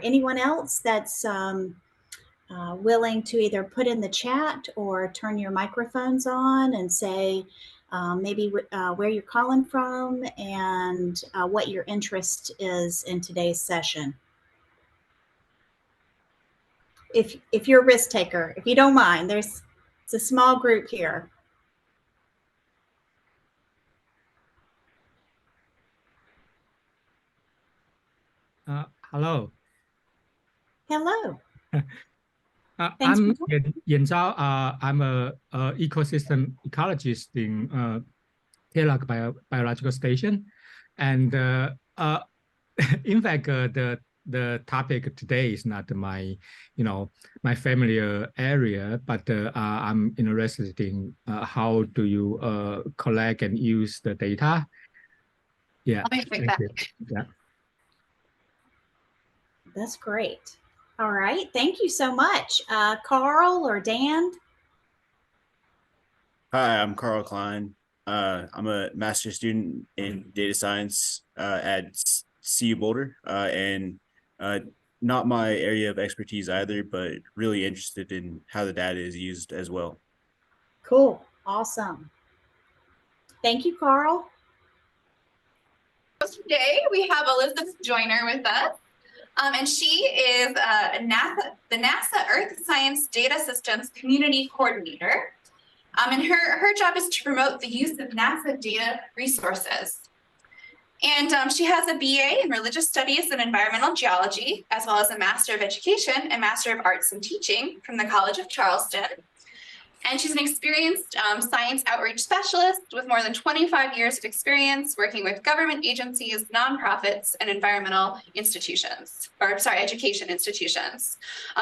anyone else that's willing to either put in the chat or turn your microphones on and say maybe where you're calling from and what your interest is in today's session. If you're a risk taker, if you don't mind, it's a small group here. Hello. Hello. I'm Yen Zhao. I'm a ecosystem ecologist in Taylor Biological Station, and in fact, the topic today is not my, my familiar area, but I'm interested in how do you collect and use the data. Yeah. Thank you. Yeah. That's great. All right. Thank you so much. Carl or Dan? Hi, I'm Carl Klein. I'm a master's student in data science at CU Boulder, and not my area of expertise either, but really interested in how the data is used as well. Cool. Awesome. Thank you, Carl. Today we have Elizabeth Joyner with us, and she is the NASA Earth Science Data Systems Community Coordinator. And her job is to promote the use of NASA data resources. And she has a BA in Religious Studies and Environmental Geology, as well as a Master of Education and Master of Arts in Teaching from the College of Charleston. And she's an experienced science outreach specialist with more than 25 years of experience working with government agencies, nonprofits, and environmental institutions, education institutions.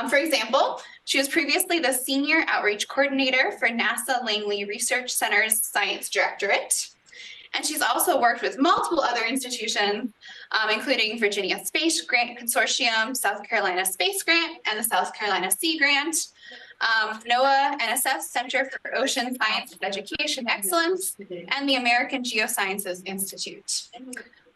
For example, she was previously the Senior Outreach Coordinator for NASA Langley Research Center's Science Directorate. And she's also worked with multiple other institutions, including Virginia Space Grant Consortium, South Carolina Space Grant, and the South Carolina Sea Grant, NOAA NSF Center for Ocean Science and Education Excellence, and the American Geosciences Institute.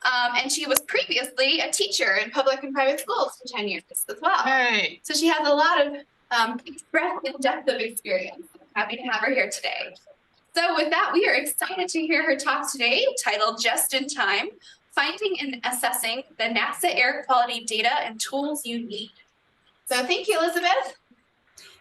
And she was previously a teacher in public and private schools for 10 years as well. Hey. So she has a lot of breadth and depth of experience. I'm happy to have her here today. So with that, we are excited to hear her talk today, titled Just in Time, Finding and Assessing the NASA Air Quality Data and Tools You Need. So thank you, Elizabeth.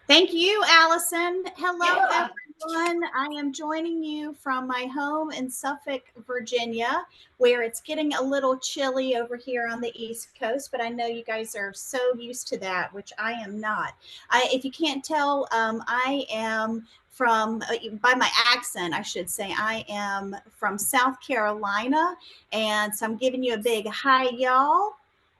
Thank you, Allison. Hello, everyone. I am joining you from my home in Suffolk, Virginia, where it's getting a little chilly over here on the East Coast, but I know you guys are so used to that, which I am not. If you can't tell, I am from, by my accent, I should say, I am from South Carolina, and so I'm giving you a big hi, y'all.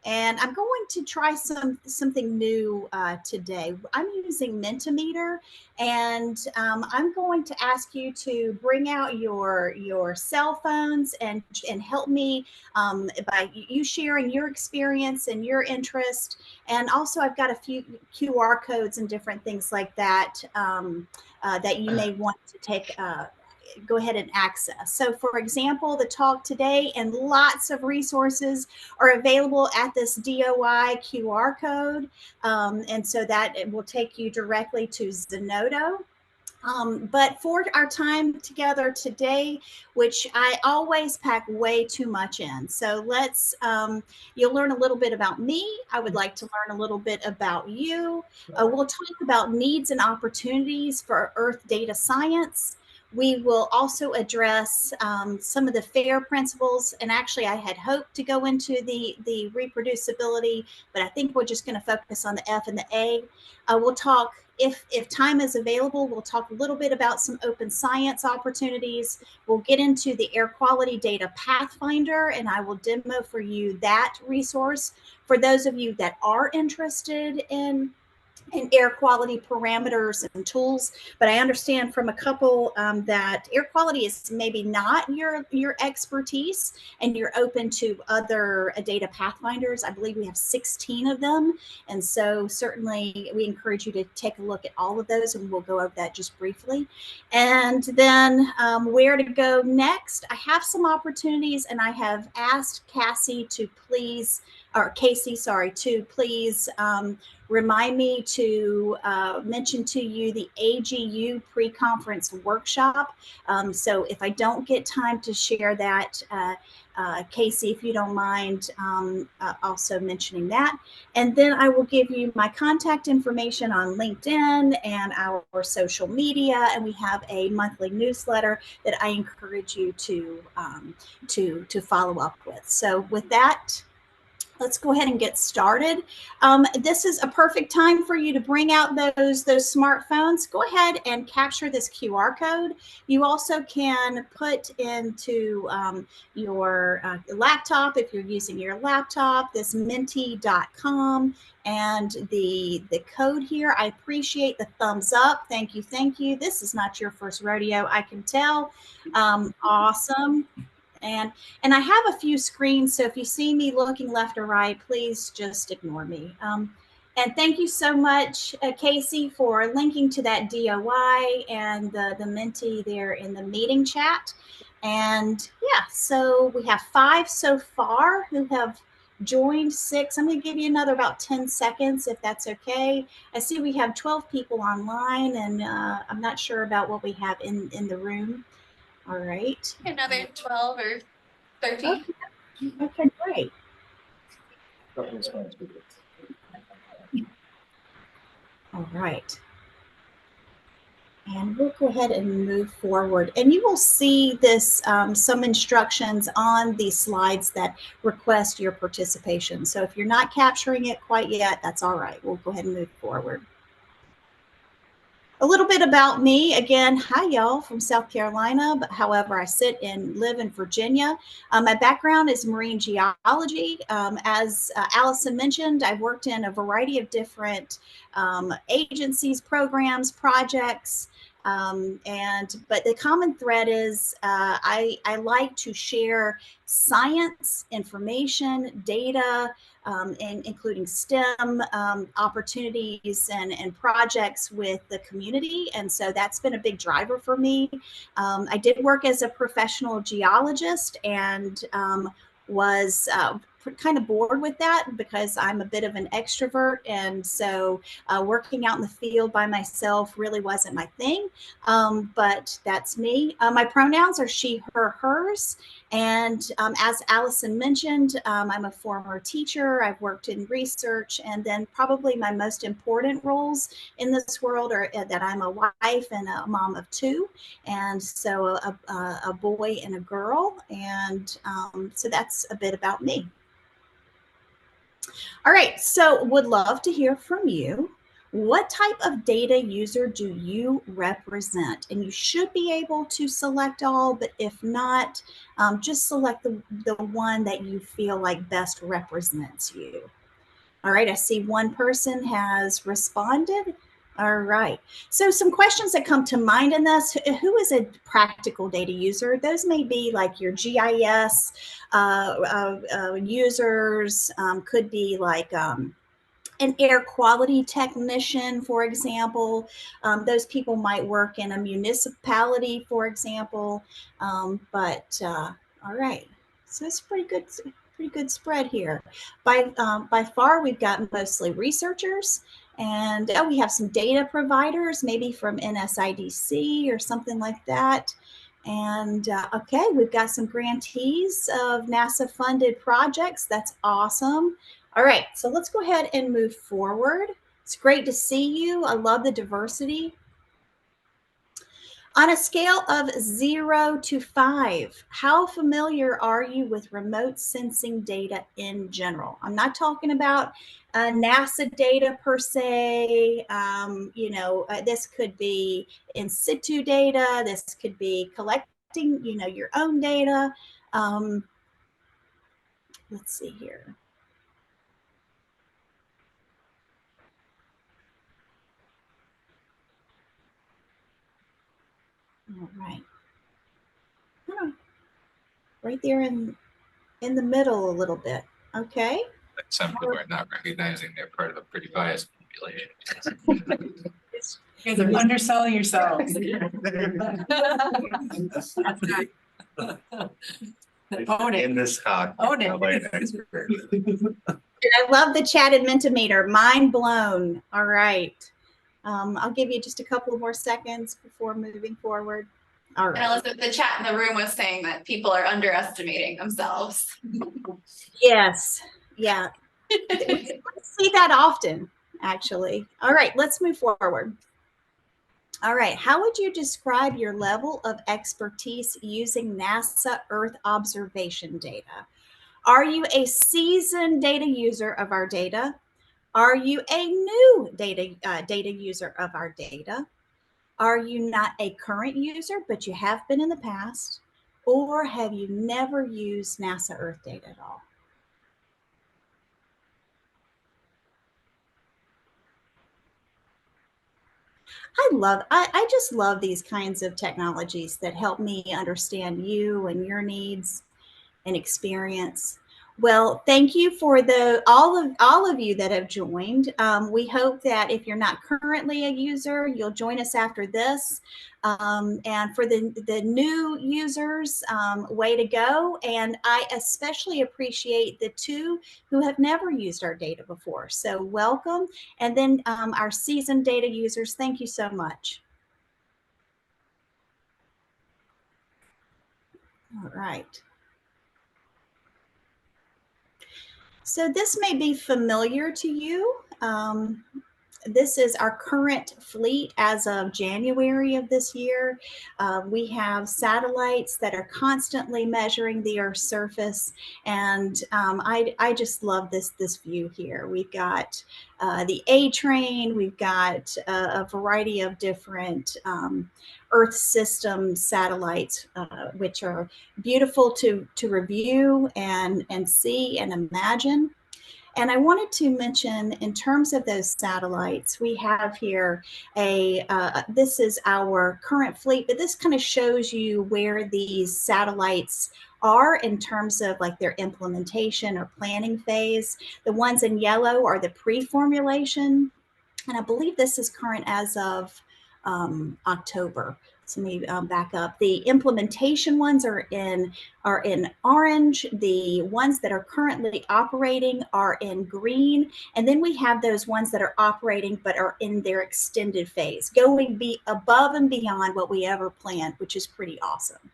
And I'm going to try something new today. I'm using Mentimeter, and I'm going to ask you to bring out your cell phones and help me by you sharing your experience and your interest. And also, I've got a few QR codes and different things like that that you may want to take. Go ahead and access. So for example, the talk today and lots of resources are available at this DOI QR code. And so that it will take you directly to Zenodo. But for our time together today, which I always pack way too much in. So let's, you'll learn a little bit about me. I would like to learn a little bit about you. We'll talk about needs and opportunities for Earth data science. We will also address some of the FAIR principles. And actually, I had hoped to go into the reproducibility, but I think we're just going to focus on the F and the A. We'll talk, if time is available, we'll talk a little bit about some open science opportunities. We'll get into the Air Quality Data Pathfinder, and I will demo for you that resource. For those of you that are interested in air quality parameters and tools, but I understand from a couple that air quality is maybe not your expertise, and you're open to other data pathfinders. I believe we have 16 of them, and so certainly we encourage you to take a look at all of those, and we'll go over that just briefly. And then where to go next? I have some opportunities, and I have asked Cassie to please or Casey, sorry, to please remind me to mention to you the AGU pre-conference workshop. So if I don't get time to share that, Casey, if you don't mind also mentioning that. And then I will give you my contact information on LinkedIn and our social media. And we have a monthly newsletter that I encourage you to follow up with. So with that, let's go ahead and get started. This is a perfect time for you to bring out those smartphones. Go ahead and capture this QR code. You also can put into your laptop, if you're using your laptop, this menti.com and the code here. I appreciate the thumbs up. Thank you. Thank you. This is not your first rodeo, I can tell. Awesome. And I have a few screens, so if you see me looking left or right, please just ignore me. And thank you so much, Casey, for linking to that DOI and the Menti there in the meeting chat. And yeah, so we have 5 so far who have joined, 6. I'm going to give you another about 10 seconds if that's okay. I see we have 12 people online, and I'm not sure about what we have in the room. All right. Another 12 or 13. Okay, great. All right. And we'll go ahead and move forward. And you will see this, some instructions on these slides that request your participation. So if you're not capturing it quite yet, that's all right. We'll go ahead and move forward. A little bit about me. Again, hi y'all, from South Carolina, but however, I sit and live in Virginia. My background is marine geology. As Allison mentioned, I've worked in a variety of different agencies, programs, projects, but the common thread is I like to share science, information, data, and including STEM opportunities and projects with the community. And so that's been a big driver for me. I did work as a professional geologist and was kind of bored with that because I'm a bit of an extrovert. And so working out in the field by myself really wasn't my thing. But that's me. My pronouns are she, her, hers. And as Allison mentioned, I'm a former teacher. I've worked in research, and then probably my most important roles in this world are that I'm a wife and a mom of 2, and so a boy and a girl. And so that's a bit about me. All right, so would love to hear from you. What type of data user do you represent? And you should be able to select all, but if not, just select the one that you feel like best represents you. All right, I see one person has responded. All right, so some questions that come to mind in this: who is a practical data user? Those may be like your GIS users, could be like an air quality technician, for example. Those people might work in a municipality, for example. All right, so it's pretty good spread here. By far, we've got mostly researchers, and we have some data providers, maybe from NSIDC or something like that. And okay, we've got some grantees of NASA-funded projects. That's awesome. All right, so let's go ahead and move forward. It's great to see you. I love the diversity. On a scale of 0 to 5, how familiar are you with remote sensing data in general? I'm not talking about NASA data per se. This could be in situ data. This could be collecting, your own data. Let's see here. All right. Right there in the middle a little bit. Okay. Some people are not recognizing they're part of a pretty biased population. You guys are underselling yourselves. Own it. In this talk. Own it. I love the chatted Mentimeter. Mind blown. All right. I'll give you just a couple more seconds before moving forward. All And right. Elizabeth, the chat in the room was saying that people are underestimating themselves. Yes. Yeah. We see that often, actually. All right, let's move forward. All right, how would you describe your level of expertise using NASA Earth observation data? Are you a seasoned data user of our data? Are you a new data user of our data? Are you not a current user, but you have been in the past? Or have you never used NASA Earth data at all? I just love these kinds of technologies that help me understand you and your needs and experience. Well, thank you for all of you that have joined. We hope that if you're not currently a user, you'll join us after this. And for the new users, way to go. And I especially appreciate the two who have never used our data before. So welcome. And then our seasoned data users, thank you so much. All right. So this may be familiar to you. This is our current fleet as of January of this year. We have satellites that are constantly measuring the Earth's surface, and I just love this view here. We've got the A train. We've got a variety of different Earth system satellites, which are beautiful to review and see and imagine. And I wanted to mention, in terms of those satellites, we have here this is our current fleet, but this kind of shows you where these satellites are in terms of like their implementation or planning phase. The ones in yellow are the pre-formulation, and I believe this is current as of October. So let me back up. The implementation ones are in orange. The ones that are currently operating are in green. And then we have those ones that are operating but are in their extended phase, going above and beyond what we ever planned, which is pretty awesome.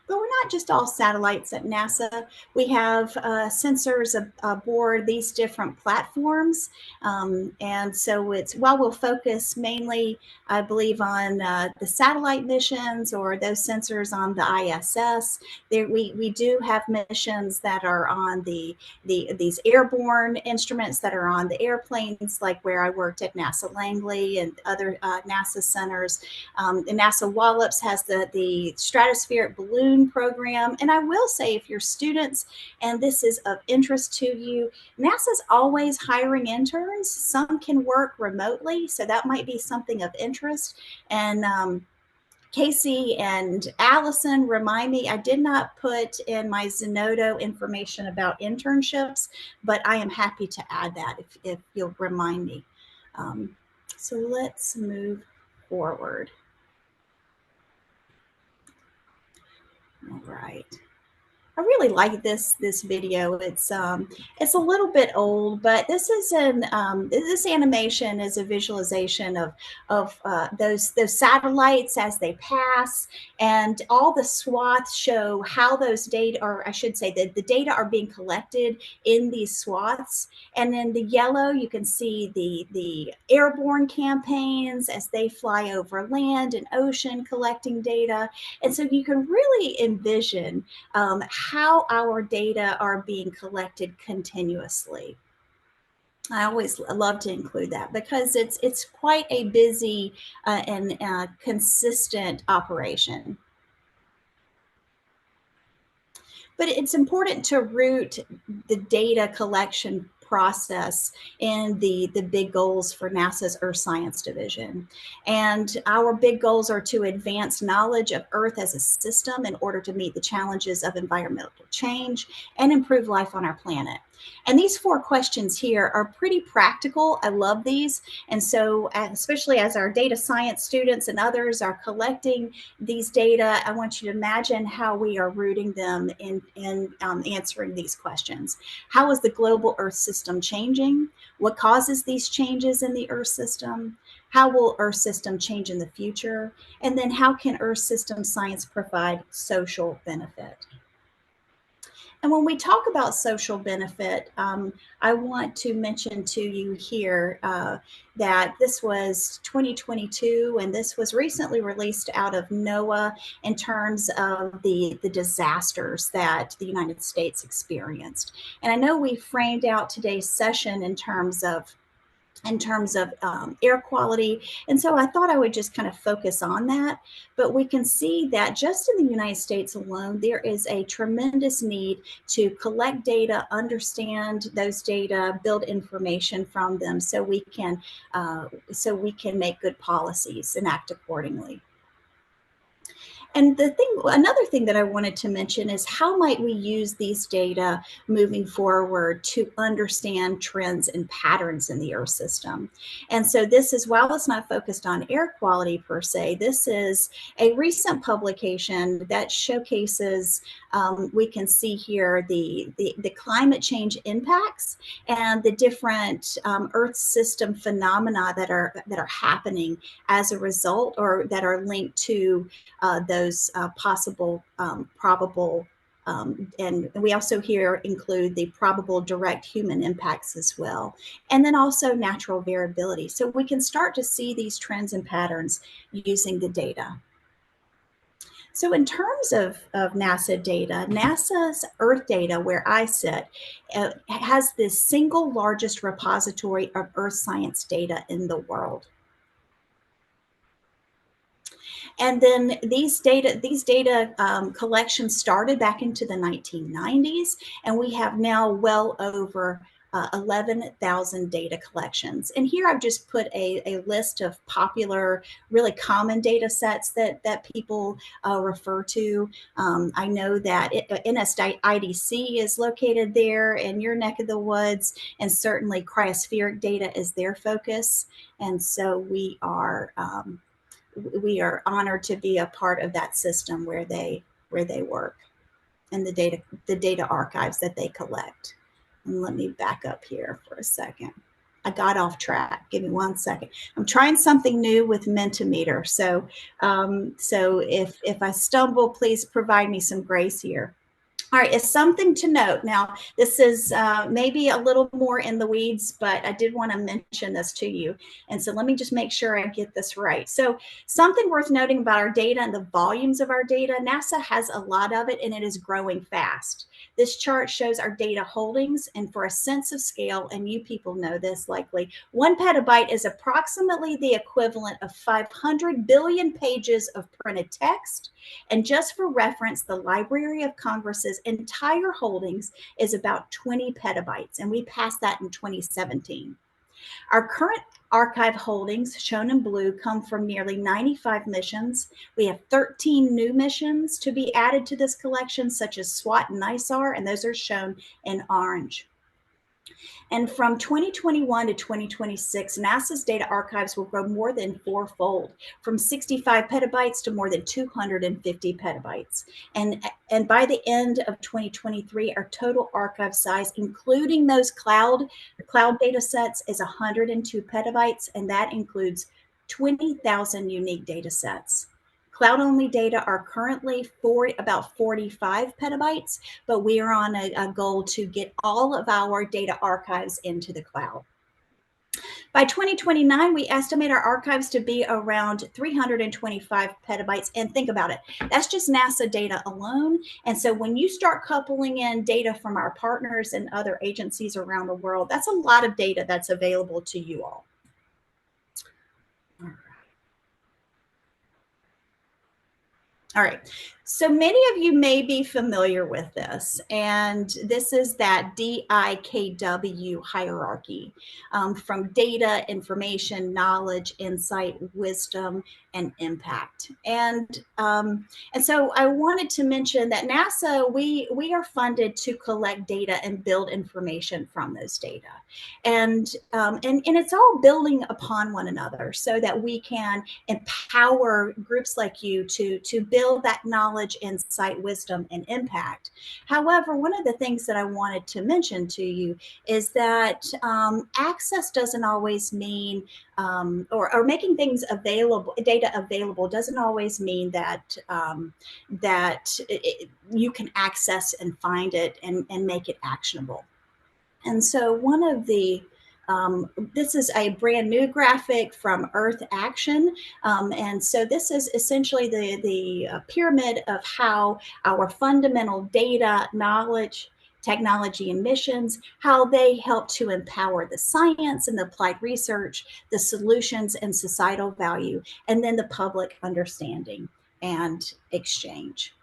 But we're not just all satellites at NASA. We have sensors aboard these different platforms. And so while we'll focus mainly, I believe, on the satellite missions or those sensors on the ISS, we do have missions that are on these airborne instruments that are on the airplanes, like where I worked at NASA Langley and other NASA centers. And NASA Wallops has the stratospheric balloon program. And I will say, if you're students and this is of interest to you, NASA's always hiring interns. Some can work remotely, so that might be something of interest. And Casey and Allison, remind me, I did not put in my Zenodo information about internships, but I am happy to add that if you'll remind me. So let's move forward. All right. I really like this video. It's a little bit old, but this is this animation is a visualization of those satellites as they pass, and all the swaths show how those data, or I should say that the data are being collected in these swaths. And in the yellow, you can see the airborne campaigns as they fly over land and ocean collecting data, and so you can really envision how our data are being collected continuously. I always love to include that because it's quite a busy and consistent operation. But it's important to root the data collection process in the big goals for NASA's Earth Science Division. And our big goals are to advance knowledge of Earth as a system in order to meet the challenges of environmental change and improve life on our planet. And these 4 questions here are pretty practical. I love these. And so, especially as our data science students and others are collecting these data, I want you to imagine how we are rooting them in answering these questions. How is the global Earth system changing? What causes these changes in the Earth system? How will Earth system change in the future? And then how can Earth system science provide social benefit? And when we talk about social benefit, I want to mention to you here that this was 2022, and this was recently released out of NOAA in terms of the disasters that the United States experienced. And I know we framed out today's session in terms of air quality. And so I thought I would just kind of focus on that. But we can see that just in the United States alone, there is a tremendous need to collect data, understand those data, build information from them so we can make good policies and act accordingly. And another thing that I wanted to mention is how might we use these data moving forward to understand trends and patterns in the Earth system. And so this is, while it's not focused on air quality per se, this is a recent publication that showcases, we can see here the climate change impacts and the different Earth system phenomena that are happening as a result, or that are linked to those possible probable, and we also here include the probable direct human impacts as well, and then also natural variability. So we can start to see these trends and patterns using the data. So in terms of NASA data, NASA's Earth data, where I sit, has the single largest repository of Earth science data in the world. And then these data collections started back into the 1990s, and we have now well over 11,000 data collections. And here I've just put a list of popular, really common data sets that people refer to. I know that NSIDC is located there in your neck of the woods, and certainly cryospheric data is their focus. And so we are honored to be a part of that system where they work, and the data archives that they collect. And let me back up here for a second. I got off track. Give me 1 second. I'm trying something new with Mentimeter. So if I stumble, please provide me some grace here. All right, it's something to note. Now, this is maybe a little more in the weeds, but I did want to mention this to you. And so let me just make sure I get this right. So something worth noting about our data and the volumes of our data, NASA has a lot of it, and it is growing fast. This chart shows our data holdings, and for a sense of scale, and you people know this likely, 1 petabyte is approximately the equivalent of 500 billion pages of printed text. And just for reference, the Library of Congress's entire holdings is about 20 petabytes, and we passed that in 2017. Our current archive holdings, shown in blue, come from nearly 95 missions. We have 13 new missions to be added to this collection, such as SWAT and ISAR, and those are shown in orange. And from 2021 to 2026, NASA's data archives will grow more than 4-fold, from 65 petabytes to more than 250 petabytes. And by the end of 2023, our total archive size, including those cloud data sets, is 102 petabytes, and that includes 20,000 unique data sets. Cloud-only data are currently about 45 petabytes, but we are on a goal to get all of our data archives into the cloud. By 2029, we estimate our archives to be around 325 petabytes. And think about it, that's just NASA data alone. And so when you start coupling in data from our partners and other agencies around the world, that's a lot of data that's available to you all. All right. So many of you may be familiar with this, and this is that DIKW hierarchy, from data, information, knowledge, insight, wisdom, and impact. And so I wanted to mention that NASA, we are funded to collect data and build information from those data, and it's all building upon one another so that we can empower groups like you to build that knowledge, insight, wisdom, and impact. However, one of the things that I wanted to mention to you is that access doesn't always mean, or making things available, data available, doesn't always mean that you can access and find it and make it actionable. And so one of the this is a brand new graphic from Earth Action. And so this is essentially the pyramid of how our fundamental data, knowledge, technology, and missions, how they help to empower the science and the applied research, the solutions and societal value, and then the public understanding and exchange.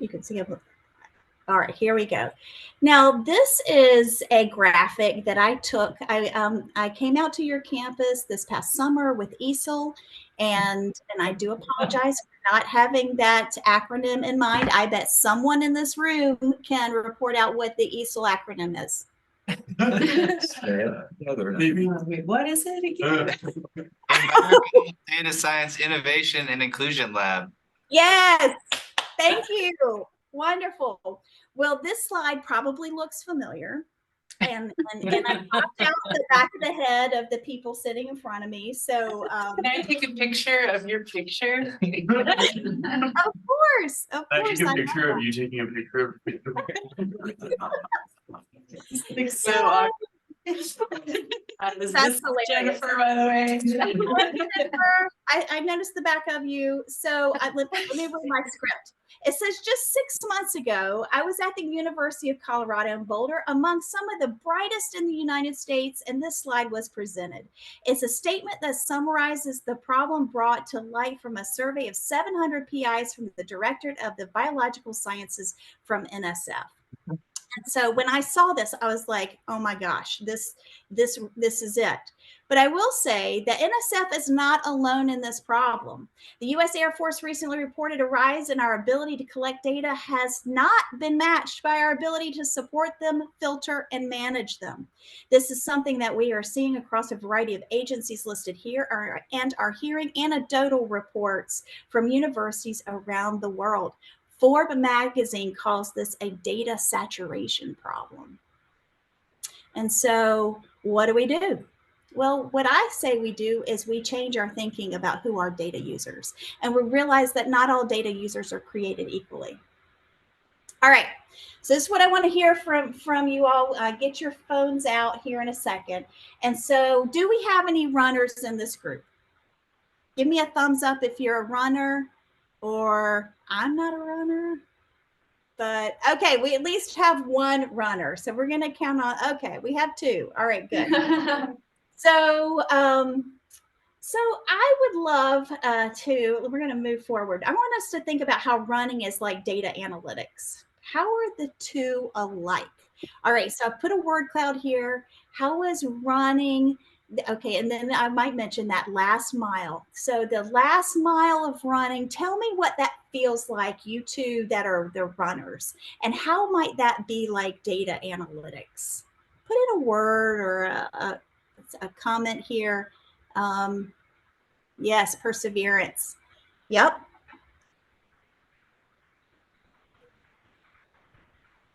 You can see it. All right, here we go. Now, this is a graphic that I took. I came out to your campus this past summer with ESOL, and I do apologize for not having that acronym in mind. I bet someone in this room can report out what the ESOL acronym is. Wait, what is it again? Data Science Innovation and Inclusion Lab. Yes, thank you. Wonderful. Well, this slide probably looks familiar. And I popped out the back of the head of the people sitting in front of me. So Can I take a picture of your picture? of course. Take a picture of you taking a picture of me. It's so awkward. That's hilarious. Jennifer, by the way. Jennifer, I noticed the back of you. So let me read my script. It says, just 6 months ago, I was at the University of Colorado in Boulder among some of the brightest in the United States, and this slide was presented. It's a statement that summarizes the problem brought to light from a survey of 700 PIs from the Directorate of the Biological Sciences from NSF. And so when I saw this, I was like, oh my gosh, this is it. But I will say that NSF is not alone in this problem. The U.S. Air Force recently reported a rise in our ability to collect data has not been matched by our ability to support them, filter, and manage them. This is something that we are seeing across a variety of agencies listed here and are hearing anecdotal reports from universities around the world. Forbes magazine calls this a data saturation problem. And so what do? Well, what I say we do is we change our thinking about who are data users. And we realize that not all data users are created equally. All right, so this is what I want to hear from you all. Get your phones out here in a second. And so do we have any runners in this group? Give me a thumbs up if you're a runner, or I'm not a runner. But okay, we at least have one runner. So we're going to count on, okay, we have two. All right, good. So I would love we're going to move forward. I want us to think about how running is like data analytics. How are the two alike? All right, so I've put a word cloud here. How is running? Okay, and then I might mention that last mile. So the last mile of running, tell me what that feels like, you two that are the runners, and how might that be like data analytics? Put in a word or a comment here. Yes, perseverance. Yep.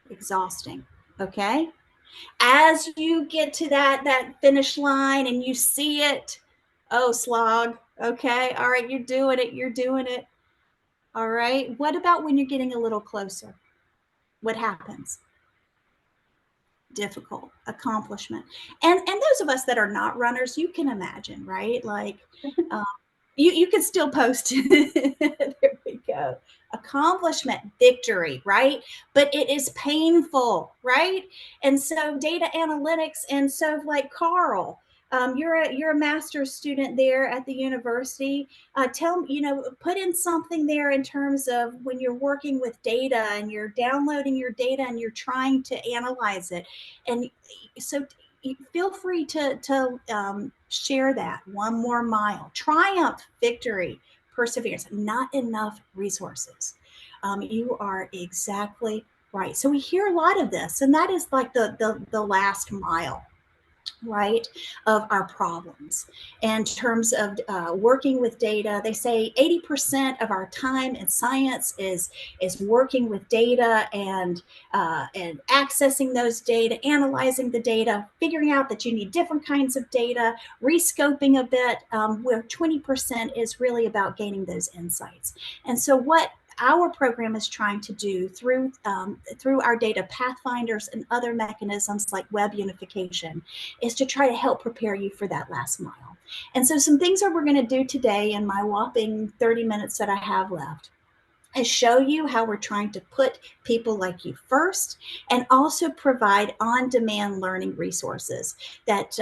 Exhausting. Okay. As you get to that finish line and you see it, oh, slog. Okay. All right. You're doing it. All right. What about when you're getting a little closer? What happens? Difficult accomplishment. And those of us that are not runners, you can imagine, right? Like, You can still post it. There we go. Accomplishment, victory, right? But it is painful, right? And so data analytics, and so like Carl, you're a master's student there at the university. Tell me, put in something there in terms of when you're working with data and you're downloading your data and you're trying to analyze it. And so feel free to share that. One more mile, triumph, victory, perseverance, not enough resources. You are exactly right. So we hear a lot of this, and that is like the last mile, right, of our problems. In terms of working with data, they say 80% of our time in science is working with data and accessing those data, analyzing the data, figuring out that you need different kinds of data, rescoping a bit, where 20% is really about gaining those insights. And so what our program is trying to do through our data pathfinders and other mechanisms like web unification is to try to help prepare you for that last mile. And so some things that we're going to do today in my whopping 30 minutes that I have left is show you how we're trying to put people like you first, and also provide on-demand learning resources that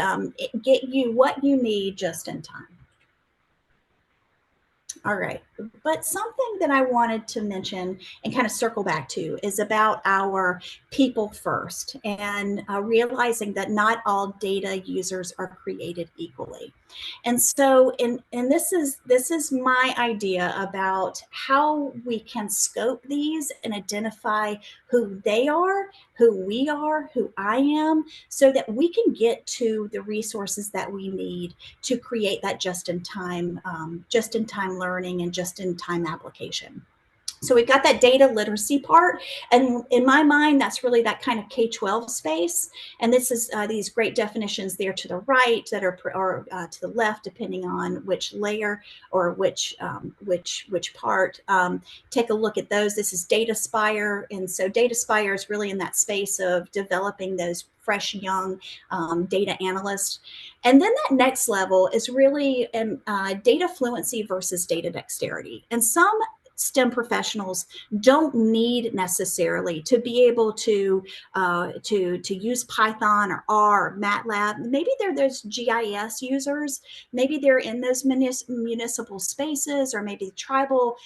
get you what you need just in time. All right, but something that I wanted to mention and kind of circle back to is about our people first, and realizing that not all data users are created equally. And so, and this is my idea about how we can scope these and identify who they are, who we are, who I am, so that we can get to the resources that we need to create that just-in-time learning and just-in-time application. So we've got that data literacy part, and in my mind, that's really that kind of K-12 space. And this is these great definitions there to the right that are to the left, depending on which layer or which part. Take a look at those. This is Data Spire, and so Data Spire is really in that space of developing those fresh, young data analysts. And then that next level is really data fluency versus data dexterity. And some STEM professionals don't need necessarily to be able to use Python or R or MATLAB. Maybe they're those GIS users. Maybe they're in those municipal spaces, or maybe tribal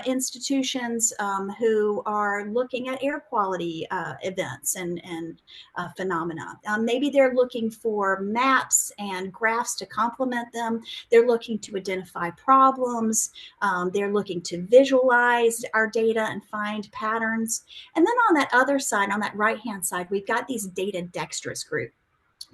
institutions who are looking at air quality events and phenomena. Maybe they're looking for maps and graphs to complement them. They're looking to identify problems. They're looking to visualize our data and find patterns. And then on that other side, on that right-hand side, we've got these data dexterous group.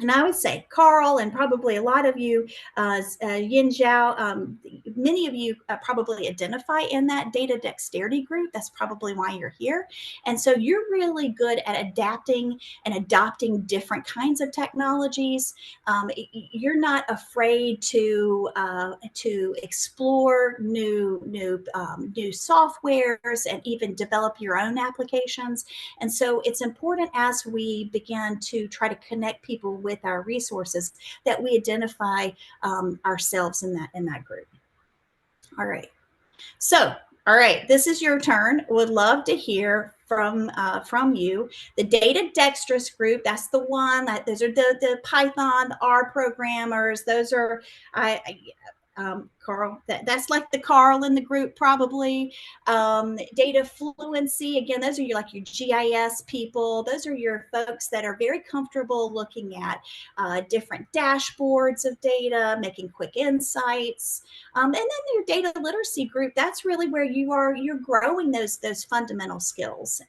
And I would say Carl, and probably a lot of you, Yin Zhao, many of you probably identify in that data dexterity group. That's probably why you're here. And so you're really good at adapting and adopting different kinds of technologies. You're not afraid to explore new softwares and even develop your own applications. And so it's important, as we begin to try to connect people with our resources, that we identify ourselves in that group. All right. So, all right, this is your turn. Would love to hear from you. The data dexterous group, that's the one that those are the Python, the R programmers. Those are Carl, that's like the Carl in the group probably. Data fluency, again, those are like your GIS people. Those are your folks that are very comfortable looking at different dashboards of data, making quick insights. And then your data literacy group, that's really where you're growing those fundamental skills.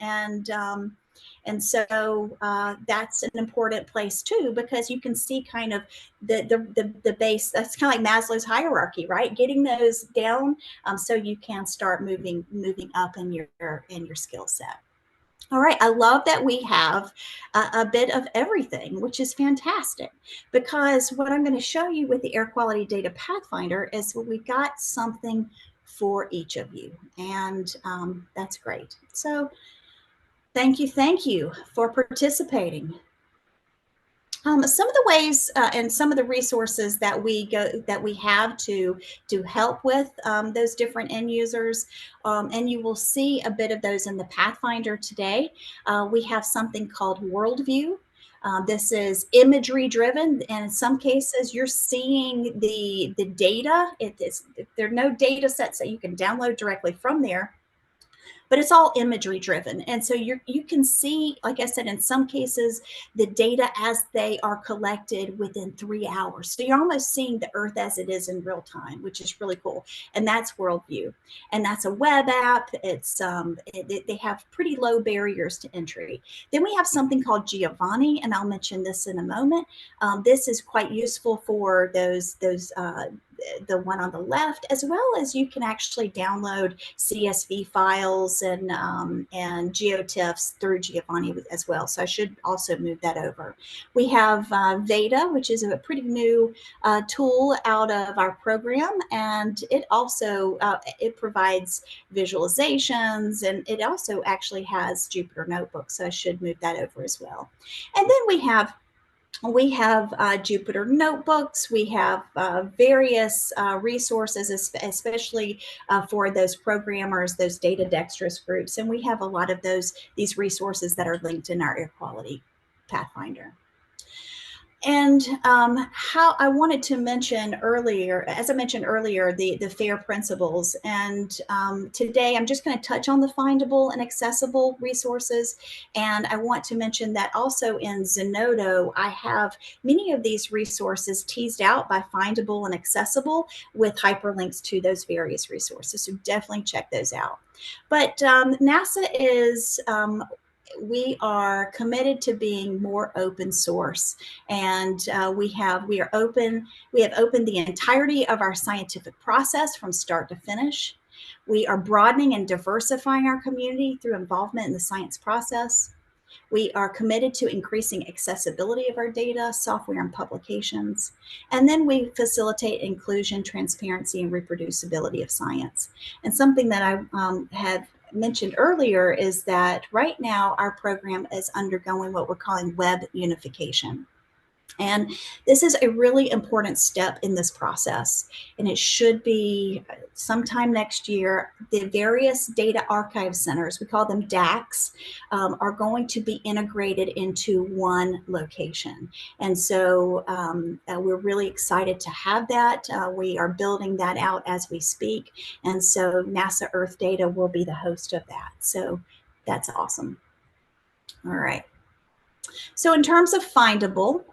And so that's an important place too, because you can see kind of the base. That's kind of like Maslow's hierarchy, right? Getting those down so you can start moving up in your skill set. All right, I love that we have a bit of everything, which is fantastic, because what I'm going to show you with the Air Quality Data Pathfinder is we've got something for each of you, and that's great. So thank you for participating. Some of the ways and some of the resources that we have to help with those different end users, and you will see a bit of those in the Pathfinder today. We have something called Worldview. This is imagery driven, and in some cases, you're seeing the data. There are no data sets that you can download directly from there, but it's all imagery driven. And so you can see, like I said, in some cases, the data as they are collected within 3 hours. So you're almost seeing the Earth as it is in real time, which is really cool. And that's Worldview. And that's a web app. It's they have pretty low barriers to entry. Then we have something called Giovanni, and I'll mention this in a moment. This is quite useful for those the one on the left, as well as you can actually download CSV files and GeoTIFFs through Giovanni as well. So I should also move that over. We have Veda, which is a pretty new tool out of our program, and it also it provides visualizations, and it also actually has Jupyter Notebooks. So I should move that over as well. And then we have Jupyter Notebooks. We have various resources, especially for those programmers, those data dexterous groups. And we have a lot of these resources that are linked in our air quality Pathfinder. And how I wanted to mention earlier, as I mentioned earlier, the FAIR principles. And today I'm just going to touch on the findable and accessible resources. And I want to mention that also in Zenodo, I have many of these resources teased out by findable and accessible with hyperlinks to those various resources. So definitely check those out. But NASA is we are committed to being more open source, and we have opened the entirety of our scientific process from start to finish. We are broadening and diversifying our community through involvement in the science process. We are committed to increasing accessibility of our data, software, and publications. And then we facilitate inclusion, transparency, and reproducibility of science. And something that I have mentioned earlier is that right now our program is undergoing what we're calling web unification. And this is a really important step in this process. And it should be sometime next year. The various data archive centers, we call them DACs, are going to be integrated into one location. And so we're really excited to have that. We are building that out as we speak. And so NASA Earth Data will be the host of that. So that's awesome. All right. So in terms of findable,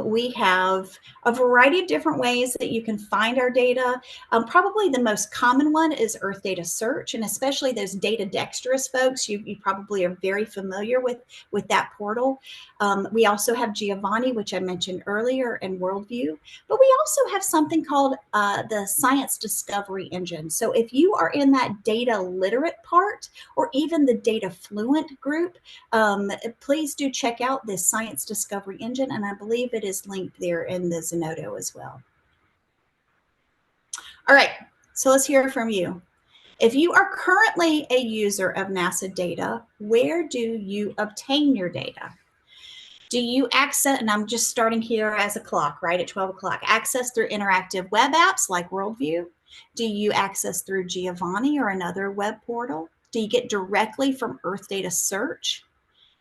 we have a variety of different ways that you can find our data. Probably the most common one is Earth Data Search, and especially those data dexterous folks, you probably are very familiar with that portal. We also have Giovanni, which I mentioned earlier, and Worldview, but we also have something called the Science Discovery Engine. So if you are in that data literate part, or even the data fluent group, please do check out this Science Discovery Engine, and I believe it is linked there in the Zenodo as well. All right, so let's hear from you. If you are currently a user of NASA data, where do you obtain your data? Do you access, and I'm just starting here as a clock, right, at 12 o'clock, access through interactive web apps like Worldview? Do you access through Giovanni or another web portal? Do you get directly from Earth Data Search?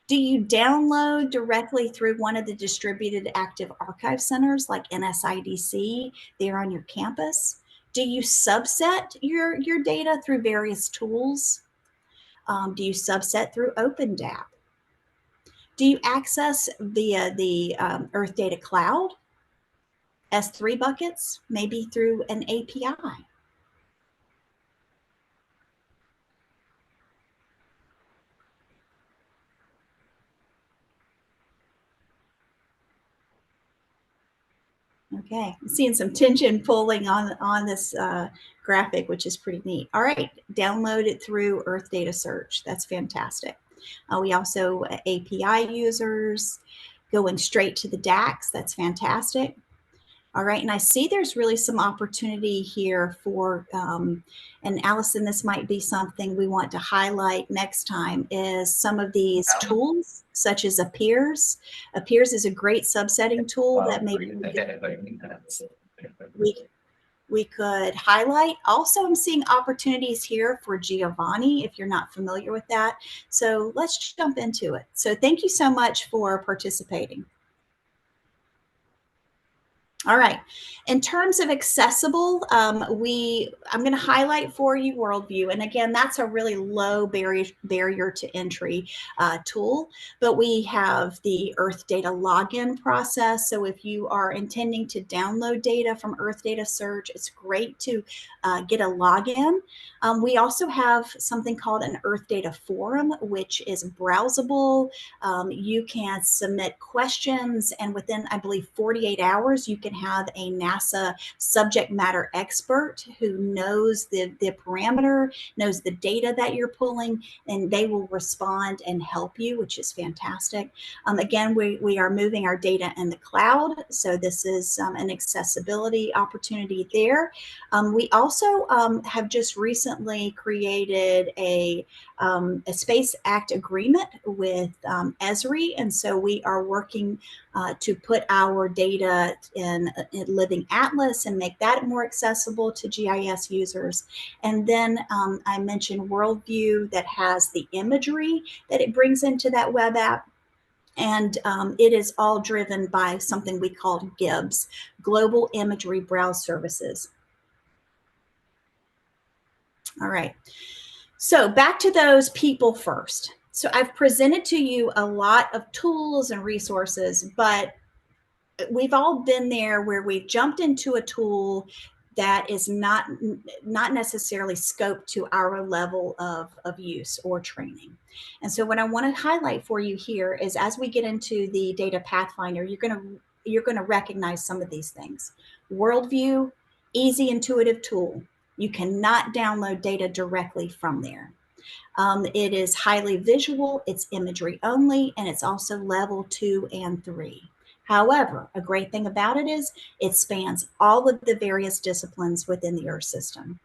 Do you download directly through one of the distributed active archive centers like NSIDC there on your campus? Do you subset your data through various tools? Do you subset through OpenDAP? Do you access via the Earth Data Cloud, S3 buckets, maybe through an API? Okay, I'm seeing some tension pulling on this graphic, which is pretty neat. All right, download it through Earth Data Search. That's fantastic. We also API users going straight to the DACs. That's fantastic. All right, and I see there's really some opportunity here for, and Allison, this might be something we want to highlight next time, is some of these tools, such as Appears. Appears is a great subsetting tool that maybe we could highlight. Also, I'm seeing opportunities here for Giovanni, if you're not familiar with that. So let's jump into it. So thank you so much for participating. All right. In terms of accessible, I'm going to highlight for you Worldview. And again, that's a really low barrier to entry tool. But we have the Earth Data login process. So if you are intending to download data from Earth Data Search, it's great to get a login. We also have something called an Earth Data Forum, which is browsable. You can submit questions, and within, I believe, 48 hours, you can have a NASA subject matter expert who knows the parameter, knows the data that you're pulling, and they will respond and help you, which is fantastic. Again, we are moving our data in the cloud, so this is an accessibility opportunity there. We also have just recently created a Space Act agreement with Esri, and so we are working to put our data in Living Atlas and make that more accessible to GIS users. And then I mentioned Worldview, that has the imagery that it brings into that web app. And it is all driven by something we call GIBS, Global Imagery Browse Services. All right. So back to those people first. So I've presented to you a lot of tools and resources, but we've all been there where we've jumped into a tool that is not necessarily scoped to our level of use or training. And so what I want to highlight for you here is, as we get into the Data Pathfinder, you're going to recognize some of these things. Worldview, easy, intuitive tool. You cannot download data directly from there. It is highly visual, it's imagery only, and it's also level 2 and 3. However, a great thing about it is it spans all of the various disciplines within the Earth system.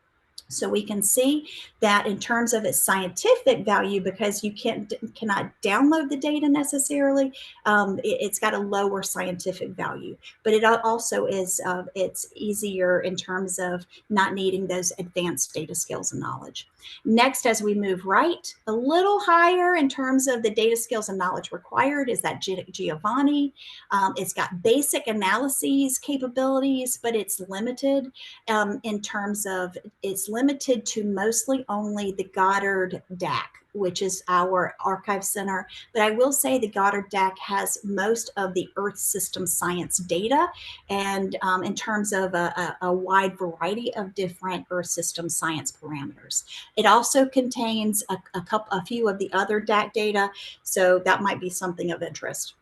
So we can see that in terms of its scientific value, because you cannot download the data necessarily, it's got a lower scientific value. But it also is it's easier in terms of not needing those advanced data skills and knowledge. Next, as we move right, a little higher in terms of the data skills and knowledge required, is that Giovanni. It's got basic analyses capabilities, but it's limited in terms of it's limited to mostly only the Goddard DAC, which is our archive center. But I will say the Goddard DAC has most of the Earth system science data, and in terms of a wide variety of different Earth system science parameters. It also contains a few of the other DAC data, so that might be something of interest.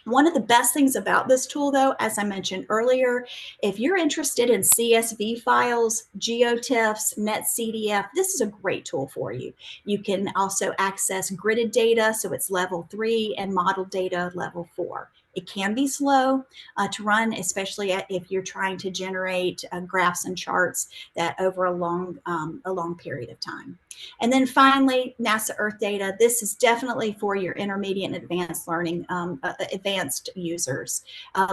One of the best things about this tool, though, as I mentioned earlier, if you're interested in CSV files, GeoTIFFs, NetCDF, this is a great tool for you. You can also access gridded data, so it's level 3, and model data level 4. It can be slow to run, especially if you're trying to generate graphs and charts that over a long period of time. And then finally, NASA Earth Data. This is definitely for your intermediate and advanced learning, advanced users.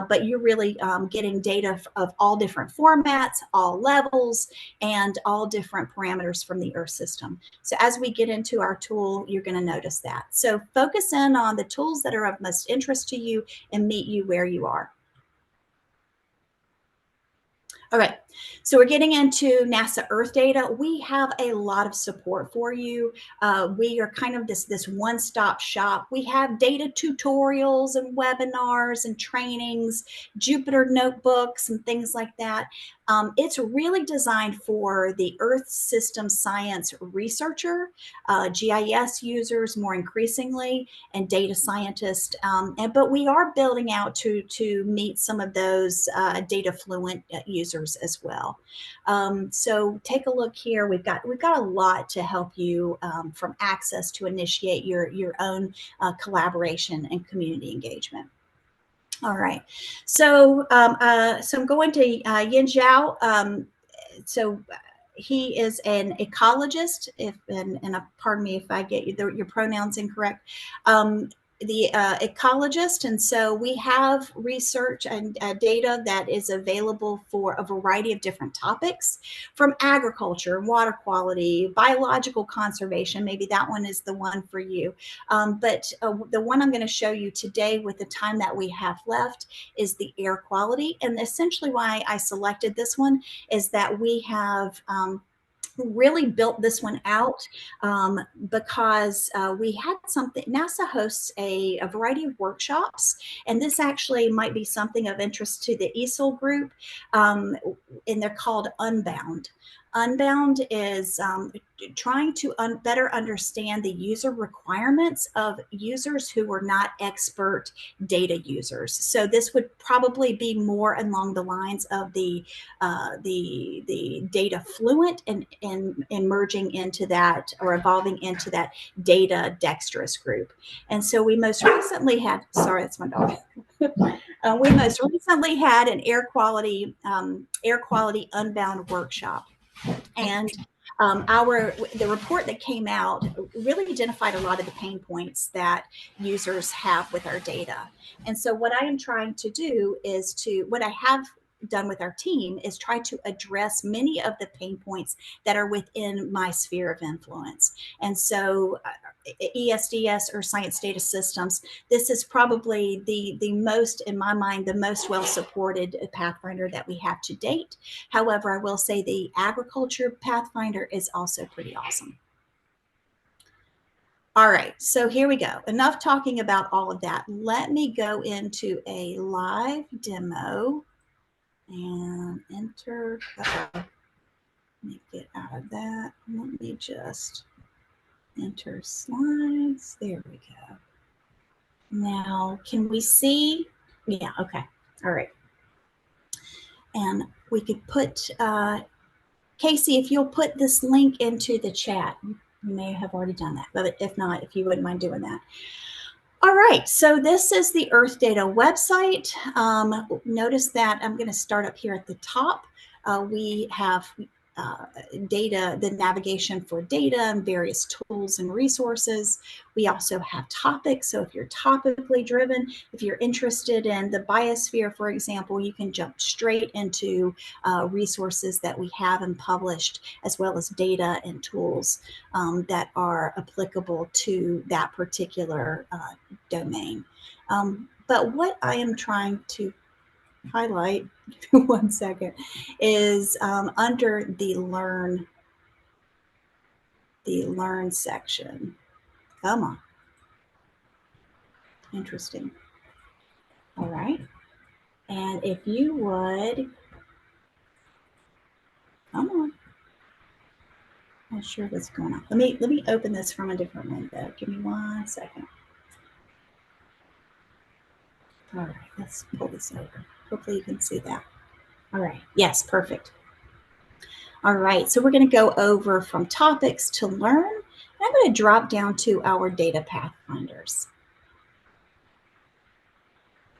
But you're really getting data of all different formats, all levels, and all different parameters from the Earth system. So as we get into our tool, you're going to notice that. So focus in on the tools that are of most interest to you and meet you where you are. All right, so we're getting into NASA Earth Data. We have a lot of support for you. We are kind of this one-stop shop. We have data tutorials and webinars and trainings, Jupyter notebooks and things like that. It's really designed for the Earth system science researcher, GIS users more increasingly, and data scientists. But we are building out to meet some of those data fluent users as well. So take a look here. We've got a lot to help you from access to initiate your own collaboration and community engagement. All right. So, so I'm going to Yin Zhao. So he is an ecologist. And pardon me if I get your pronouns incorrect. The ecologist, and so we have research and data that is available for a variety of different topics, from agriculture, water quality, biological conservation. Maybe that one is the one for you. But the one I'm going to show you today, with the time that we have left, is the air quality. And essentially why I selected this one is that we have really built this one out because we had something. NASA hosts a variety of workshops, and this actually might be something of interest to the ESOL group, and they're called Unbound. Unbound is trying to better understand the user requirements of users who are not expert data users. So this would probably be more along the lines of the data fluent and emerging into that, or evolving into that data dexterous group. And so we most recently had, sorry, that's my dog. We most recently had an air quality Unbound workshop. And the report that came out really identified a lot of the pain points that users have with our data. And so what I am trying to do is what I have done with our team is try to address many of the pain points that are within my sphere of influence. And so ESDS, or Science Data Systems, this is probably the most, in my mind, the most well-supported Pathfinder that we have to date. However, I will say the agriculture Pathfinder is also pretty awesome. All right, so here we go. Enough talking about all of that. Let me go into a live demo and enter. Let me get out of that. Let me just enter slides. There we go. Now, can we see? Yeah, okay. All right. And we could put, Casey, if you'll put this link into the chat. You may have already done that, but if not, if you wouldn't mind doing that. All right, so this is the Earth Data website. Notice that I'm going to start up here at the top. We have data, the navigation for data and various tools and resources. We also have topics. So if you're topically driven, if you're interested in the biosphere, for example, you can jump straight into resources that we have and published, as well as data and tools that are applicable to that particular domain. But what I am trying to highlight, 1 second, is under the learn section. Come on. Interesting. All right. And if you would, come on. Not sure what's going on. Let me open this from a different window. Give me 1 second. All right, let's pull this over. Hopefully you can see that. All right. Yes, perfect. All right, so we're going to go over from topics to learn. I'm going to drop down to our data pathfinders.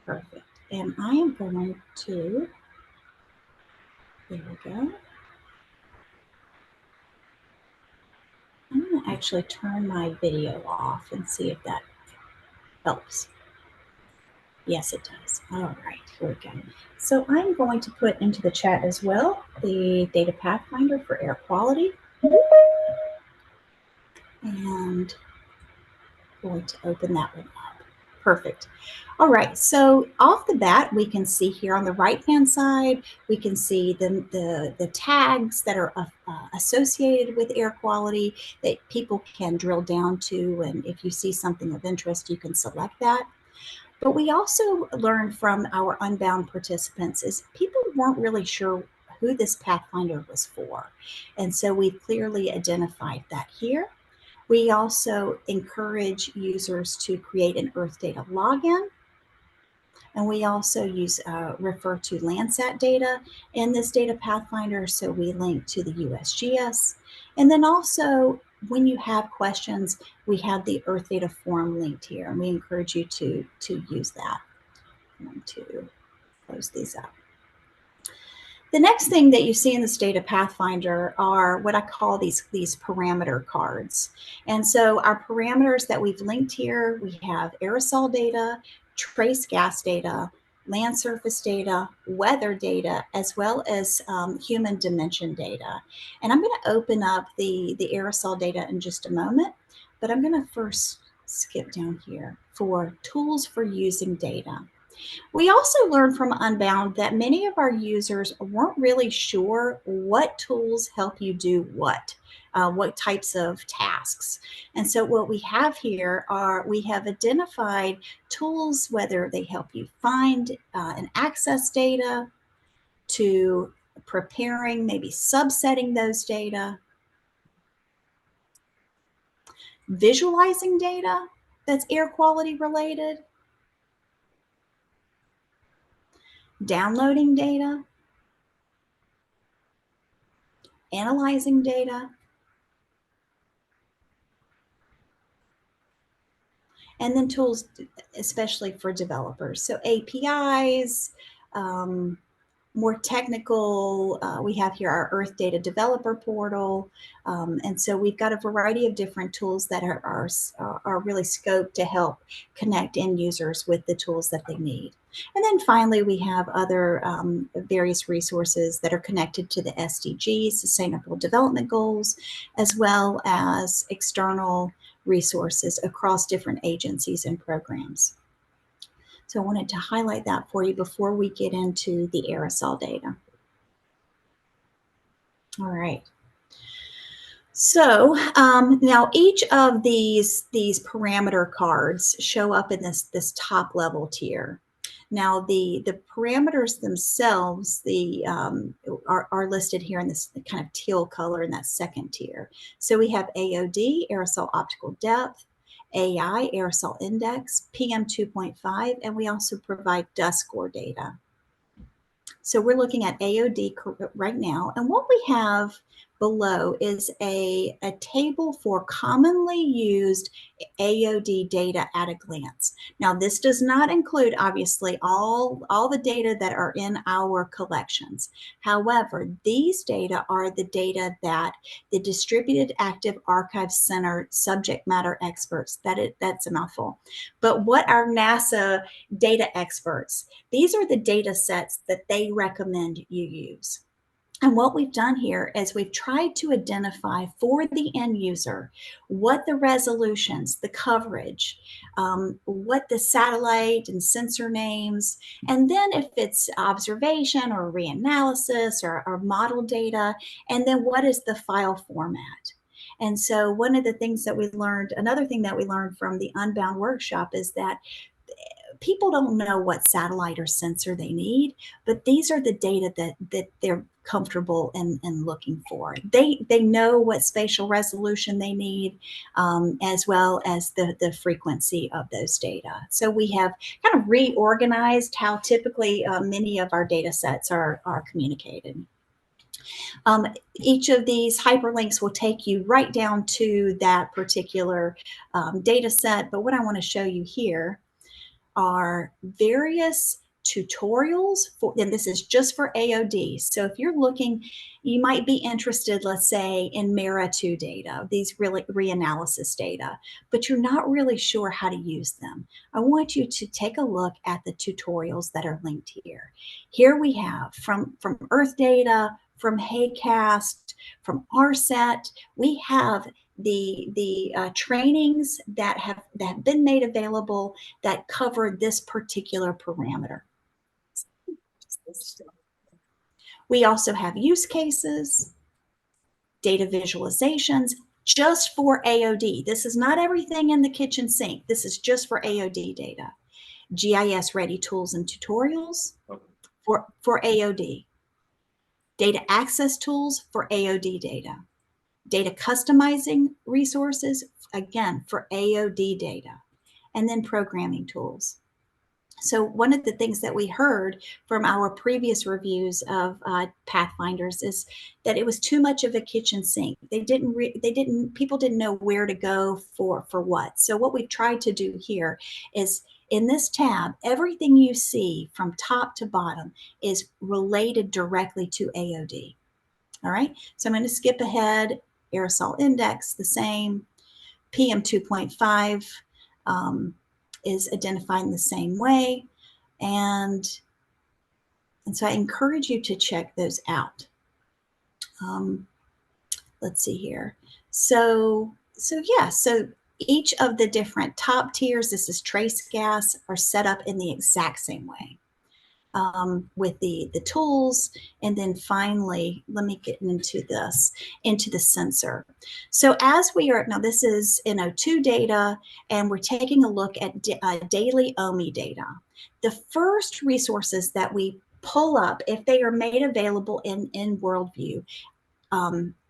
Perfect. And I am going to, there we go. I'm going to actually turn my video off and see if that helps. Yes, it does. All right, here we go. So I'm going to put into the chat as well the data pathfinder for air quality. And I'm going to open that one up. Perfect. All right, so off the bat, we can see here on the right-hand side, we can see the tags that are associated with air quality that people can drill down to, and if you see something of interest, you can select that. But we also learned from our Unbound participants is people weren't really sure who this Pathfinder was for. And so we've clearly identified that here. We also encourage users to create an Earth Data login. And we also refer to Landsat data in this data Pathfinder. So we link to the USGS. And then also, when you have questions, we have the Earth Data forum linked here, and we encourage you to use that. I'm going to close these up. The next thing that you see in this data pathfinder are what I call these parameter cards. And so our parameters that we've linked here, we have aerosol data, trace gas data, land surface data, weather data, as well as human dimension data. And I'm going to open up the aerosol data in just a moment, but I'm going to first skip down here for tools for using data. We also learned from Unbound that many of our users weren't really sure what tools help you do what types of tasks. And so what we have here are, we have identified tools, whether they help you find and access data, to preparing, maybe subsetting those data, visualizing data that's air quality related, downloading data, analyzing data, and then tools, especially for developers. So APIs, more technical, we have here our Earth Data Developer Portal. And so we've got a variety of different tools that are really scoped to help connect end users with the tools that they need. And then finally, we have other various resources that are connected to the SDGs, Sustainable Development Goals, as well as external resources across different agencies and programs. So I wanted to highlight that for you before we get into the aerosol data. All right. So now each of these parameter cards show up in this top level tier. Now the parameters themselves are listed here in this kind of teal color in that second tier. So we have AOD, aerosol optical depth, AI, aerosol index, PM 2.5, and we also provide dust score data. So we're looking at AOD right now, and what we have below is a table for commonly used AOD data at a glance. Now, this does not include, obviously, all the data that are in our collections. However, these data are the data that the Distributed Active Archives Center subject matter experts, that's a mouthful, but what our NASA data experts, these are the data sets that they recommend you use. And what we've done here is we've tried to identify for the end user what the resolutions, the coverage, what the satellite and sensor names, and then if it's observation or reanalysis or model data, and then what is the file format. And so one of the things that we learned, another thing that we learned from the Unbound workshop is that people don't know what satellite or sensor they need, but these are the data that they're comfortable in looking for. They know what spatial resolution they need, as well as the frequency of those data. So we have kind of reorganized how typically many of our data sets are communicated. Each of these hyperlinks will take you right down to that particular data set, but what I want to show you here are various tutorials for, and this is just for AOD. So if you're looking, you might be interested, let's say, in MERA-2 data, these reanalysis data, but you're not really sure how to use them. I want you to take a look at the tutorials that are linked here. Here we have from Earth Data, from HAYCAST, from RSET, we have the trainings that have been made available that cover this particular parameter. We also have use cases, data visualizations just for AOD. This is not everything in the kitchen sink. This is just for AOD data. GIS ready tools and tutorials for AOD. Data access tools for AOD data. Data customizing resources, again, for AOD data, and then programming tools. So one of the things that we heard from our previous reviews of Pathfinders is that it was too much of a kitchen sink. People didn't know where to go for what. So what we've tried to do here is in this tab, everything you see from top to bottom is related directly to AOD. All right, so I'm going to skip ahead. Aerosol index, the same. PM 2.5 is identified in the same way. And so I encourage you to check those out. Let's see here. So each of the different top tiers, this is trace gas, are set up in the exact same way with the tools. And then finally, let me get into the sensor. So as we are, now this is NO2 data, and we're taking a look at daily OMI data. The first resources that we pull up, if they are made available in Worldview,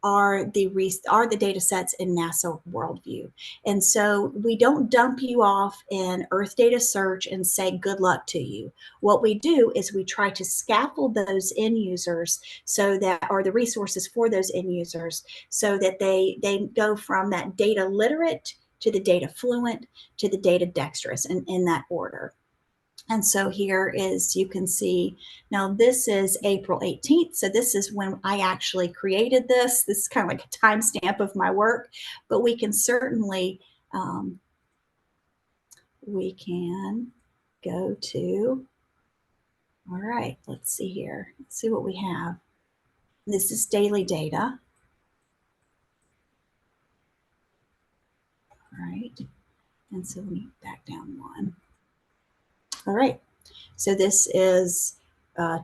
are the data sets in NASA Worldview. And so we don't dump you off in Earth Data Search and say good luck to you. What we do is we try to scaffold those end users so that, or the resources for those end users, so that they go from that data literate to the data fluent to the data dexterous, and in that order. And so here is, you can see, now this is April 18th. So this is when I actually created this. This is kind of like a timestamp of my work, but we can certainly, we can go to, all right, let's see here. Let's see what we have. This is daily data. All right. And so let me back down one. All right, so this is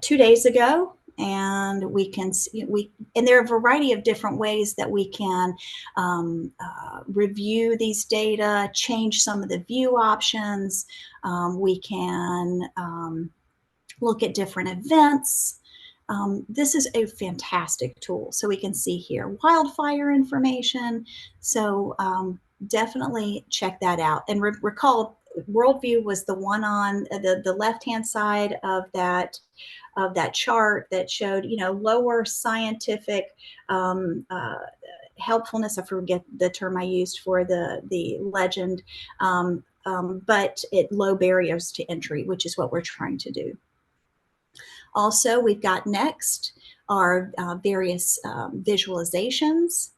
2 days ago, and we can see, and there are a variety of different ways that we can review these data, change some of the view options. We can look at different events. This is a fantastic tool. So we can see here wildfire information. So definitely check that out. And recall, Worldview was the one on the left-hand side of that chart that showed, lower scientific helpfulness. I forget the term I used for the legend, but low barriers to entry, which is what we're trying to do. Also, we've got next are various visualizations.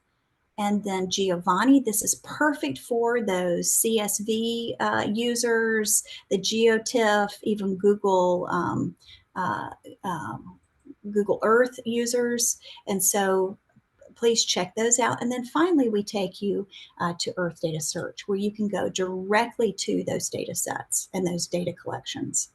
And then Giovanni, this is perfect for those CSV users, the GeoTIFF, even Google Google Earth users. And so please check those out. And then finally, we take you to Earth Data Search, where you can go directly to those data sets and those data collections.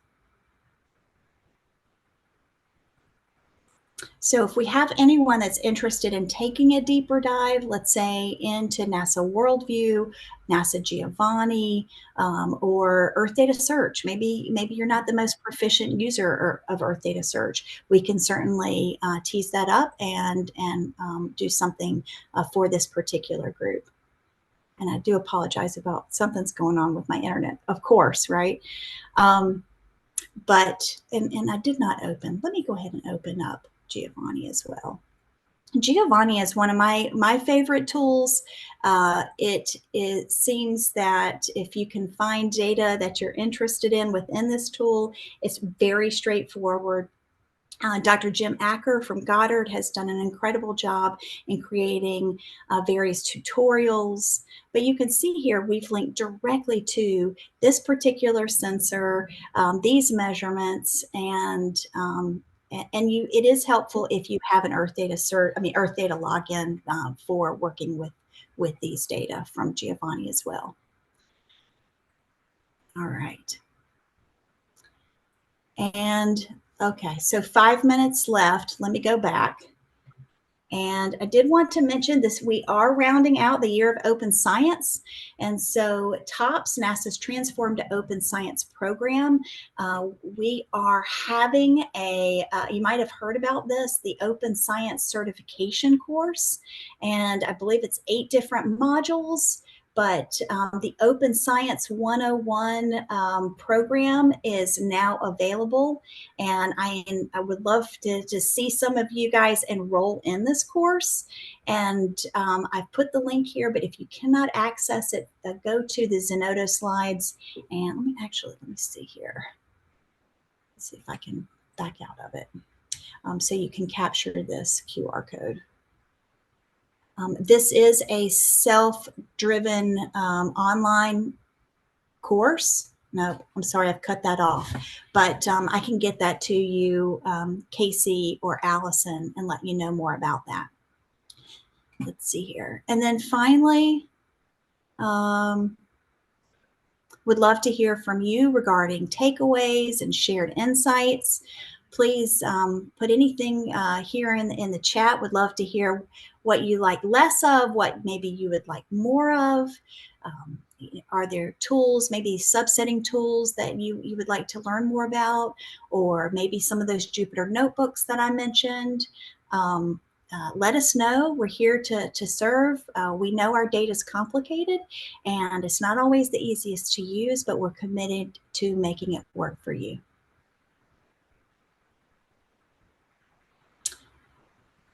So if we have anyone that's interested in taking a deeper dive, let's say into NASA Worldview, NASA Giovanni, or Earth Data Search, maybe you're not the most proficient user of Earth Data Search, we can certainly tease that up and do something for this particular group. And I do apologize about something's going on with my internet, of course, right? But I did not open. Let me go ahead and open up Giovanni as well. Giovanni is one of my favorite tools. It seems that if you can find data that you're interested in within this tool, it's very straightforward. Dr. Jim Acker from Goddard has done an incredible job in creating various tutorials. But you can see here, we've linked directly to this particular sensor, these measurements, and it is helpful if you have an Earth Data login for working with these data from Giovanni as well. All right. And okay, so 5 minutes left. Let me go back. And I did want to mention this, we are rounding out the year of open science. And so TOPS, NASA's Transform to Open Science program, we are having you might have heard about this, the Open Science Certification course. And I believe it's 8 different modules but the Open Science 101 program is now available, and I would love to see some of you guys enroll in this course. And I've put the link here, but if you cannot access it, go to the Zenodo slides, and let me see here. Let's see if I can back out of it. So you can capture this QR code. This is a self-driven online course. No, I'm sorry, I've cut that off. But I can get that to you, Casey or Allison, and let you know more about that. Let's see here. And then finally, would love to hear from you regarding takeaways and shared insights. Please put anything here in the chat. Would love to hear what you like less of, what maybe you would like more of. Are there tools, maybe subsetting tools that you would like to learn more about, or maybe some of those Jupyter notebooks that I mentioned? Let us know. We're here to serve. We know our data is complicated and it's not always the easiest to use, but we're committed to making it work for you.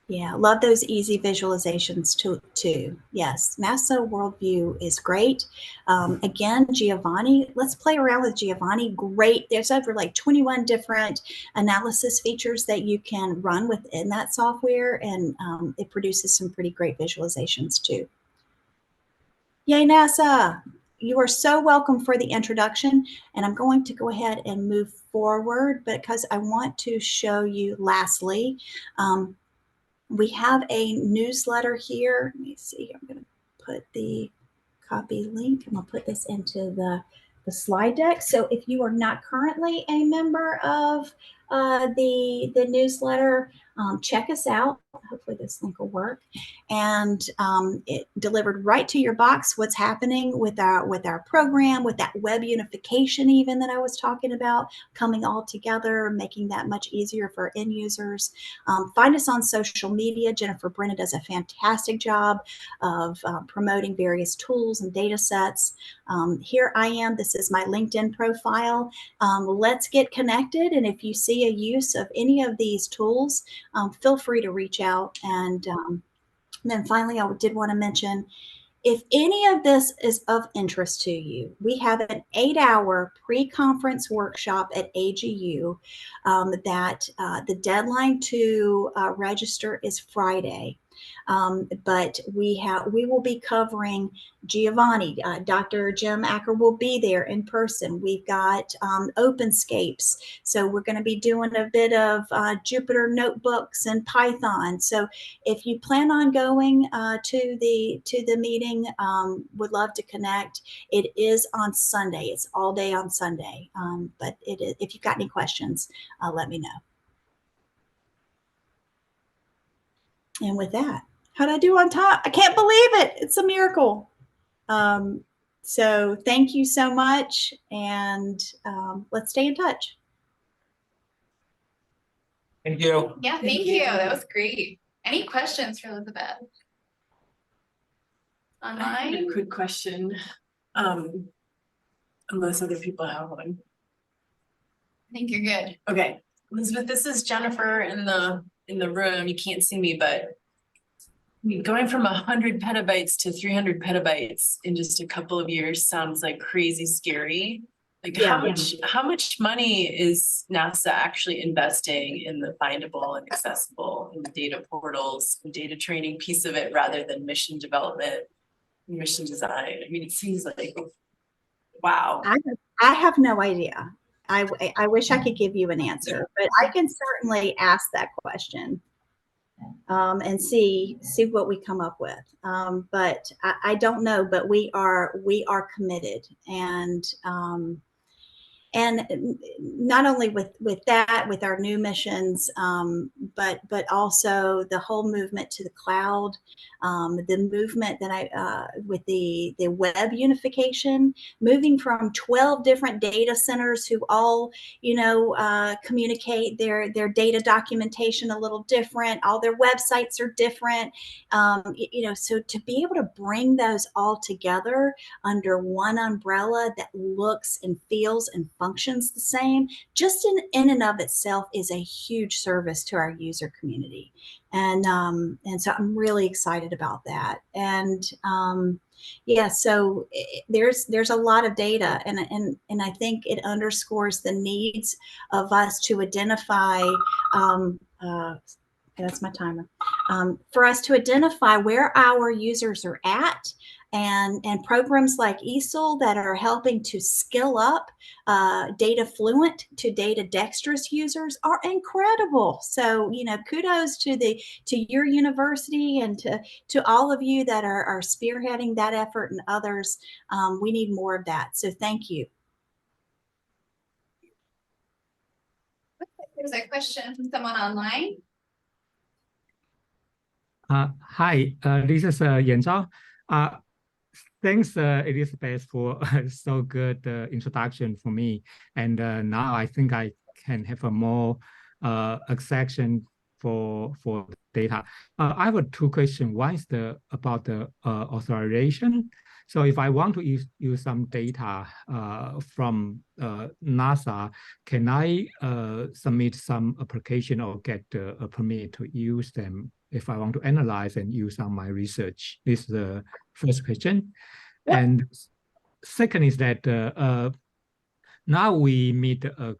Yeah, love those easy visualizations too. Yes, NASA Worldview is great. Again, Giovanni, let's play around with Giovanni. Great. There's over like 21 different analysis features that you can run within that software, and it produces some pretty great visualizations too. Yay, NASA. You are so welcome for the introduction, and I'm going to go ahead and move forward because I want to show you lastly, we have a newsletter here. Let me see. I'm going to put the copy link. I'm going to put this into the slide deck. So if you are not currently a member of the newsletter, check us out. Hopefully this link will work. And it delivered right to your box what's happening with our program, with that web unification even that I was talking about, coming all together, making that much easier for end users. Find us on social media. Jennifer Brenna does a fantastic job of promoting various tools and data sets. Here I am. This is my LinkedIn profile. Let's get connected. And if you see a use of any of these tools, feel free to reach out. And then finally, I did want to mention, if any of this is of interest to you, we have an 8-hour pre-conference workshop at AGU that the deadline to register is Friday. But we will be covering Giovanni. Dr. Jim Acker will be there in person. We've got OpenScapes. So we're going to be doing a bit of Jupyter notebooks and Python. So if you plan on going to the meeting, would love to connect. It is on Sunday. It's all day on Sunday. But if you've got any questions, let me know. And with that, how'd I do on time? I can't believe it. It's a miracle. So thank you so much. And let's stay in touch. Thank you. Yeah, thank you. That was great. Any questions for Elizabeth? I had a Online? quick question. Unless other people have one. I think you're good. Okay, Elizabeth, this is Jennifer in the room. You can't see me, but going from 100 petabytes to 300 petabytes in just a couple of years sounds like crazy scary. Like Yeah. how much money is NASA actually investing in the findable and accessible and the data portals and data training piece of it rather than mission development, mission design? I mean, it seems like, wow. I have no idea. I wish I could give you an answer, but I can certainly ask that question and see what we come up with. But I don't know, but we are committed. And not only with that, with our new missions, but also the whole movement to the cloud, the movement that with the web unification, moving from 12 different data centers who all, communicate their data documentation a little different. All their websites are different. So to be able to bring those all together under one umbrella that looks and feels and functions the same, just in and of itself is a huge service to our user community. And so I'm really excited about that. And yeah, so there's a lot of data, and I think it underscores the needs of us to identify that's my timer. For us to identify where our users are at, and programs like ESOL that are helping to skill up data fluent to data dexterous users are incredible. So, kudos to your university and to all of you that are spearheading that effort, and others. We need more of that. So thank you. There's a question from someone online. Hi, this is Yan Zhao. Thanks, Elizabeth, for so good introduction for me. And now I think I can have a more section for data. I have two questions. One is about the authorization. So if I want to use some data from NASA, can I submit some application or get a permit to use them if I want to analyze and use on my research? This is the first question. Yep. And second is that now we meet a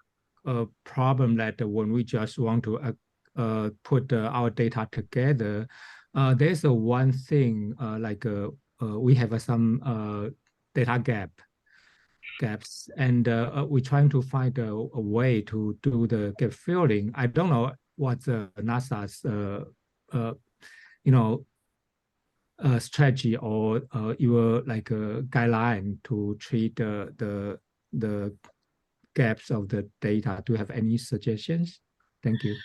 problem that when we just want to put our data together, there's one thing we have some data gaps, and we're trying to find a way to do the gap filling. I don't know what NASA's strategy or your guideline to treat the gaps of the data. Do you have any suggestions? Thank you.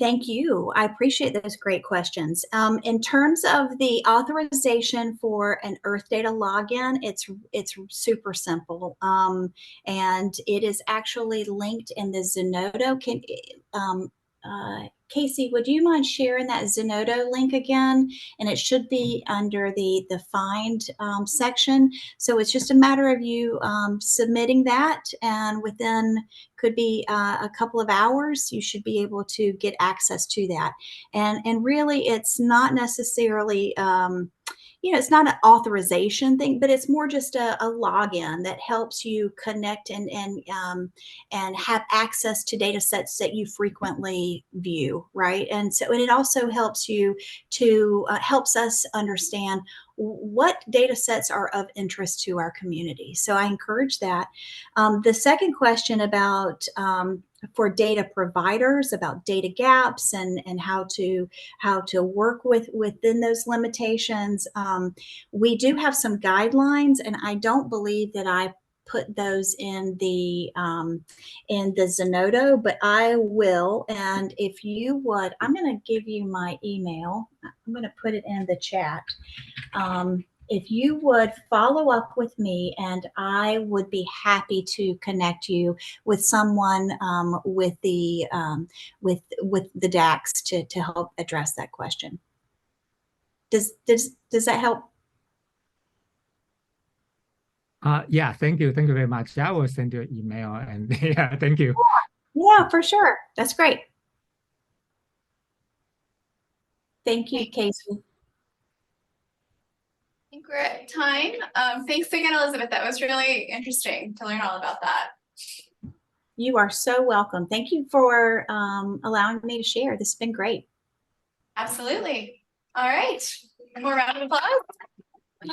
Thank you. I appreciate those great questions. In terms of the authorization for an Earth data login, it's super simple, and it is actually linked in the Zenodo. Casey, would you mind sharing that Zenodo link again? And it should be under the find section. So it's just a matter of you submitting that, and within could be a couple of hours, you should be able to get access to that. And really, it's not necessarily it's not an authorization thing, but it's more just a login that helps you connect and have access to data sets that you frequently view, right? And so, and it also helps you to helps us understand what data sets are of interest to our community. So I encourage that. The second question about for data providers, about data gaps and how to work within those limitations. We do have some guidelines, and I don't believe that I put those in the Zenodo, but I will. And if you would, I'm going to give you my email. I'm going to put it in the chat. If you would follow up with me, and I would be happy to connect you with someone with the DAX to help address that question. Does that help? Yeah, thank you very much. I will send you an email, and yeah, thank you. Yeah, for sure. That's great. Thank you, Casey. I think we're at time. Thanks again, Elizabeth. That was really interesting to learn all about that. You are so welcome. Thank you for allowing me to share. This has been great. Absolutely. All right. One more round of applause.